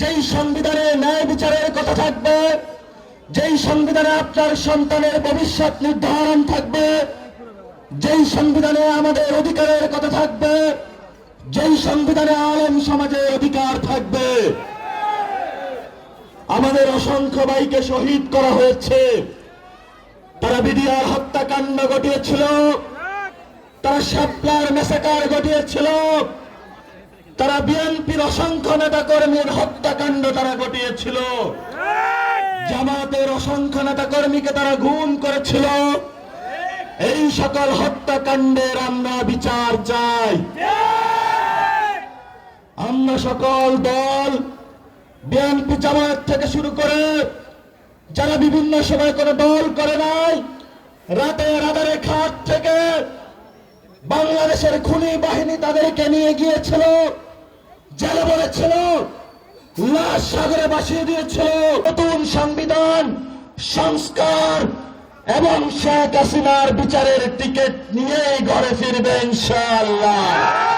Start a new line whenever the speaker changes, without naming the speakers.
যেই সংবিধানে ন্যায় বিচারের কথা থাকবে, যেই সংবিধানে আপনার সন্তানের ভবিষ্যৎ নির্ধারণ থাকবে, যেই সংবিধানে আমাদের অধিকারের কথা থাকবে, যেই সংবিধানে আলেম সমাজের অধিকার থাকবে। আমাদের অসংখ্য ভাইকে শহীদ করা হয়েছে। তারা বিডিআর হত্যাকাণ্ড ঘটিয়েছিল, তারা শাপলার ম্যাসাকার ঘটিয়েছিল, তারা বিএনপির অসংখ্য নেতা কর্মীর হত্যাকাণ্ড তারা ঘটিয়েছিল, জামাতের অসংখ্য নেতা কর্মীকে তারা গুম করেছিল। এই সকল হত্যাকাণ্ডের আমরা বিচার চাই। আমরা সকল দল, বিএনপি জামাত থেকে শুরু করে যারা বিভিন্ন সময় কোনো দল করে নাই, রাতের আধারে খাট থেকে বাংলাদেশের খুনি বাহিনী তাদেরকে নিয়ে গিয়েছিল, জেলে বলেছিল, লাশ সাগরে ভাসিয়ে দিয়েছিল। নতুন সংবিধান সংস্কার এবং শেখ হাসিনার বিচারের টিকিট নিয়েই ঘরে ফিরবে ইনশাআল্লাহ।